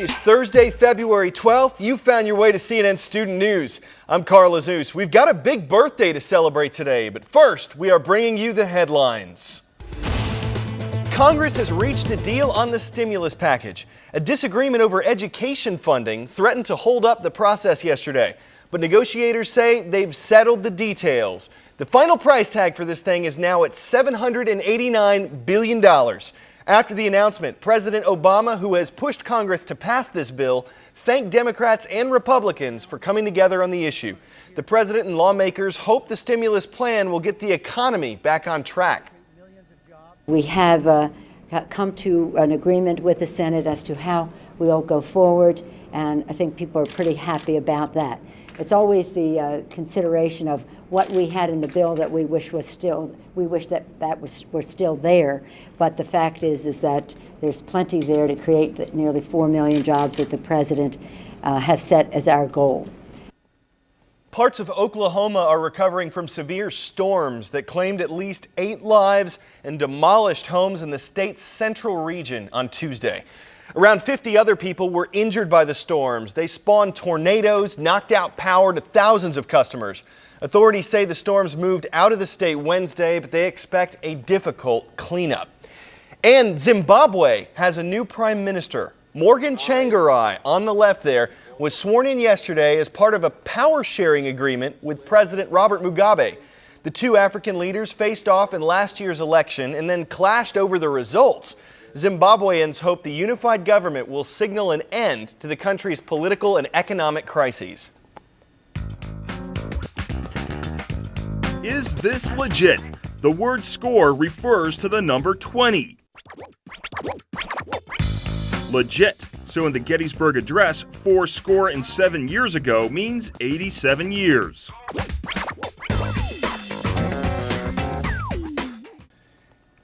It's Thursday, February 12th. You found your way to CNN Student News. I'm Carl Zeus. We've got a big birthday to celebrate today, but first, we are bringing you the headlines. Congress has reached a deal on the stimulus package. A disagreement over education funding threatened to hold up the process yesterday, but negotiators say they've settled the details. The final price tag for this thing is now at $789 billion. After the announcement, President Obama, who has pushed Congress to pass this bill, thanked Democrats and Republicans for coming together on the issue. The president and lawmakers hope the stimulus plan will get the economy back on track. We have come to an agreement with the Senate as to how we'll go forward, and I think people are pretty happy about that. It's always the consideration of what we had in the bill that we wish was still, were still there. But the fact is that there's plenty there to create the nearly 4 million jobs that the president has set as our goal. Parts of Oklahoma are recovering from severe storms that claimed at least 8 lives and demolished homes in the state's central region on Tuesday. Around 50 other people were injured by the storms. They spawned tornadoes, knocked out power to thousands of customers. Authorities say the storms moved out of the state Wednesday, but they expect a difficult cleanup. And Zimbabwe has a new prime minister. Morgan Tsvangirai, on the left there, was sworn in yesterday as part of a power-sharing agreement with President Robert Mugabe. The two African leaders faced off in last year's election and then clashed over the results. Zimbabweans hope the unified government will signal an end to the country's political and economic crises. Is this legit? The word score refers to the number 20. Legit. So in the Gettysburg Address, 87 years ago means 87 years.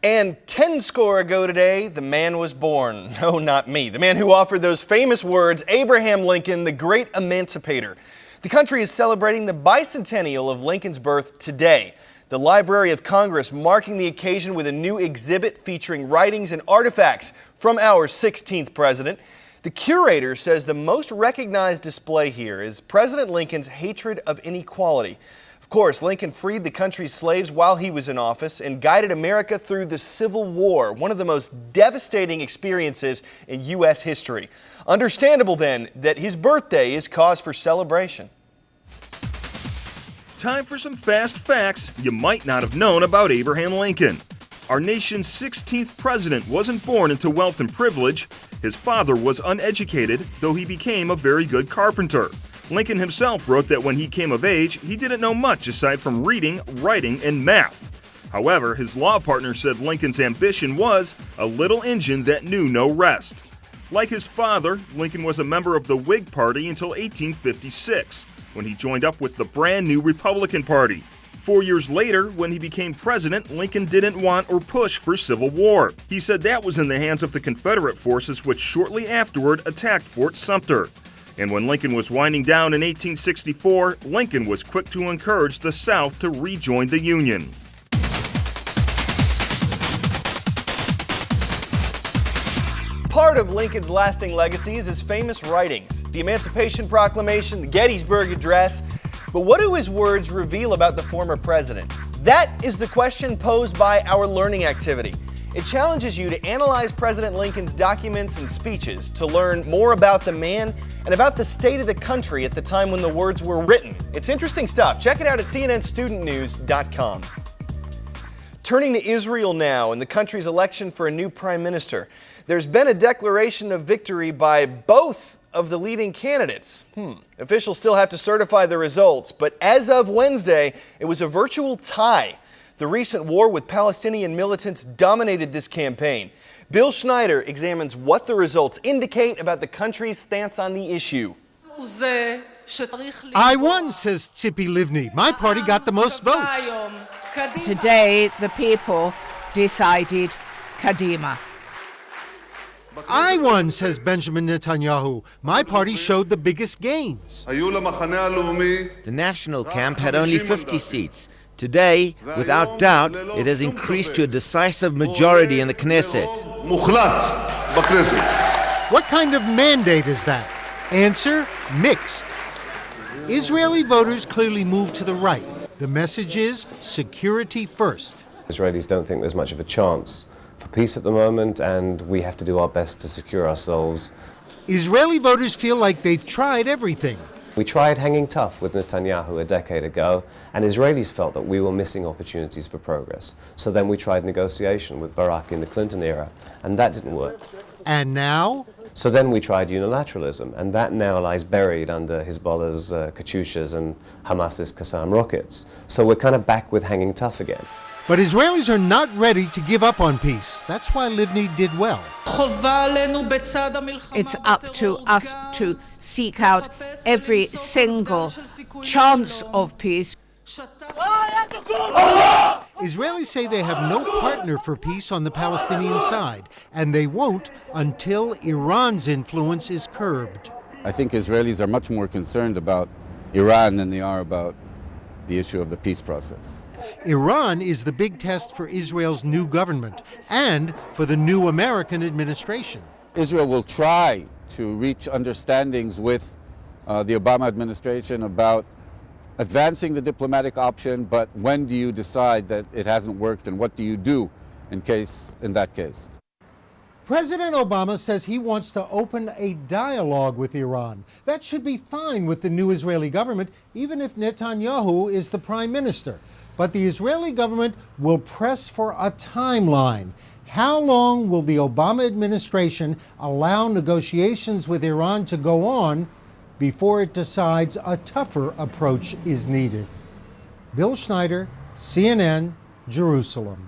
And 10 score ago today, the man was born. No, not me. The man who offered those famous words, Abraham Lincoln, the great emancipator. The country is celebrating the bicentennial of Lincoln's birth today. The Library of Congress marking the occasion with a new exhibit featuring writings and artifacts from our 16th president. The curator says the most recognized display here is President Lincoln's hatred of inequality. Of course, Lincoln freed the country's slaves while he was in office and guided America through the Civil War, one of the most devastating experiences in U.S. history. Understandable, then, that his birthday is cause for celebration. Time for some fast facts you might not have known about Abraham Lincoln. Our nation's 16th president wasn't born into wealth and privilege. His father was uneducated, though he became a very good carpenter. Lincoln himself wrote that when he came of age, he didn't know much aside from reading, writing, and math. However, his law partner said Lincoln's ambition was a little engine that knew no rest. Like his father, Lincoln was a member of the Whig Party until 1856, when he joined up with the brand new Republican Party. 4 years later, when he became president, Lincoln didn't want or push for civil war. He said that was in the hands of the Confederate forces, which shortly afterward attacked Fort Sumter. And when Lincoln was winding down in 1864, Lincoln was quick to encourage the South to rejoin the Union. Part of Lincoln's lasting legacy is his famous writings, the Emancipation Proclamation, the Gettysburg Address. But what do his words reveal about the former president? That is the question posed by our learning activity. It challenges you to analyze President Lincoln's documents and speeches to learn more about the man and about the state of the country at the time when the words were written. It's interesting stuff. Check it out at cnnstudentnews.com. Turning to Israel now and the country's election for a new prime minister. There's been a declaration of victory by both of the leading candidates. Officials still have to certify the results, but as of Wednesday, it was a virtual tie. The recent war with Palestinian militants dominated this campaign. Bill Schneider examines what the results indicate about the country's stance on the issue. I won, says Tzipi Livni. My party got the most votes. Today, the people decided Kadima. I won, says Benjamin Netanyahu. My party showed the biggest gains. The National Camp had only 50 seats. Today, without doubt, it has increased to a decisive majority in the Knesset. What kind of mandate is that? Answer, mixed. Israeli voters clearly moved to the right. The message is security first. Israelis don't think there's much of a chance for peace at the moment, and we have to do our best to secure ourselves. Israeli voters feel like they've tried everything. We tried hanging tough with Netanyahu a decade ago, and Israelis felt that we were missing opportunities for progress. So then we tried negotiation with Barak in the Clinton era, and that didn't work. And now? So then we tried unilateralism, and that now lies buried under Hezbollah's Katyushas and Hamas's Qassam rockets. So we're kind of back with hanging tough again. But Israelis are not ready to give up on peace. That's why Livni did well. It's up to us to seek out every single chance of peace. Israelis say they have no partner for peace on the Palestinian side, and they won't until Iran's influence is curbed. I think Israelis are much more concerned about Iran than they are about the issue of the peace process. Iran is the big test for Israel's new government and for the new American administration. Israel will try to reach understandings with the Obama administration about advancing the diplomatic option, but when do you decide that it hasn't worked, and what do you do in that case? President Obama says he wants to open a dialogue with Iran. That should be fine with the new Israeli government, even if Netanyahu is the prime minister. But the Israeli government will press for a timeline. How long will the Obama administration allow negotiations with Iran to go on before it decides a tougher approach is needed? Bill Schneider, CNN, Jerusalem.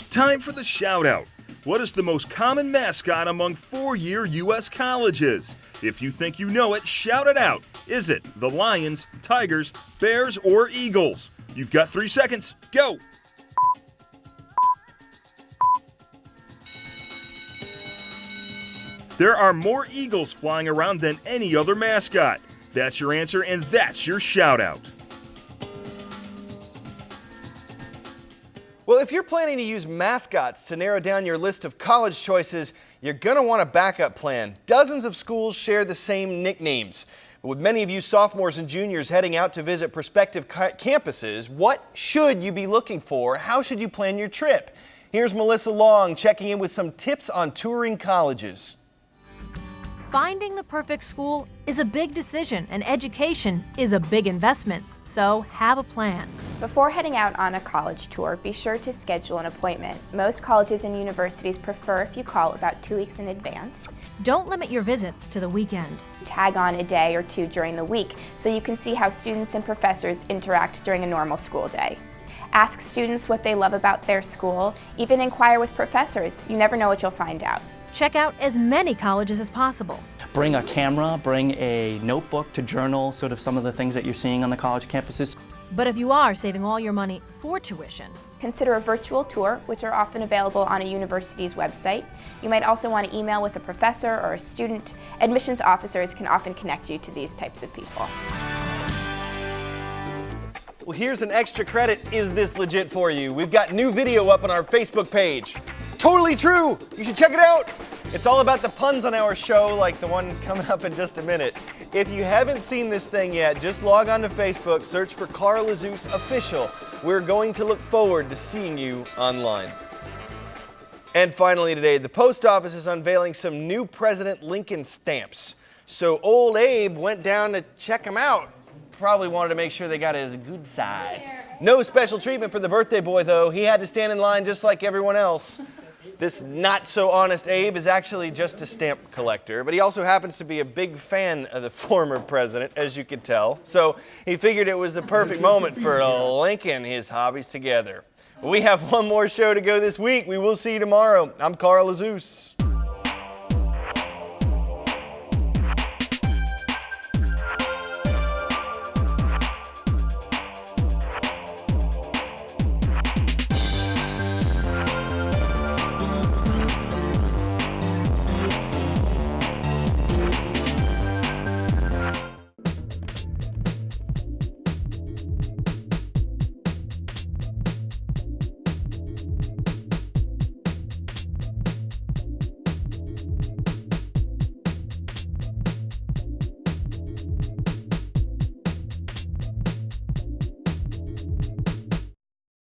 Time for the shout-out. What is the most common mascot among four-year U.S. colleges? If you think you know it, shout it out. Is it the Lions, Tigers, Bears, or Eagles? You've got 3 seconds. Go! There are more Eagles flying around than any other mascot. That's your answer, and that's your shout-out. Well, if you're planning to use mascots to narrow down your list of college choices, you're going to want a backup plan. Dozens of schools share the same nicknames. But with many of you sophomores and juniors heading out to visit prospective campuses, what should you be looking for? How should you plan your trip? Here's Melissa Long checking in with some tips on touring colleges. Finding the perfect school is a big decision, and education is a big investment, so have a plan. Before heading out on a college tour, be sure to schedule an appointment. Most colleges and universities prefer if you call about 2 weeks in advance. Don't limit your visits to the weekend. Tag on a day or two during the week so you can see how students and professors interact during a normal school day. Ask students what they love about their school, even inquire with professors. You never know what you'll find out. Check out as many colleges as possible. Bring a camera, bring a notebook to journal sort of some of the things that you're seeing on the college campuses. But if you are saving all your money for tuition, consider a virtual tour, which are often available on a university's website. You might also want to email with a professor or a student. Admissions officers can often connect you to these types of people. Well, here's an extra credit. Is this legit for you? We've got new video up on our Facebook page. Totally true. You should check it out. It's all about the puns on our show, like the one coming up in just a minute. If you haven't seen this thing yet, just log on to Facebook, search for Carl Azuz Official. We're going to look forward to seeing you online. And finally today, the post office is unveiling some new President Lincoln stamps. So old Abe went down to check them out. Probably wanted to make sure they got his good side. No special treatment for the birthday boy, though. He had to stand in line just like everyone else. This not-so-honest Abe is actually just a stamp collector, but he also happens to be a big fan of the former president, as you could tell. So he figured it was the perfect moment for linking his hobbies together. We have one more show to go this week. We will see you tomorrow. I'm Carl Azuz.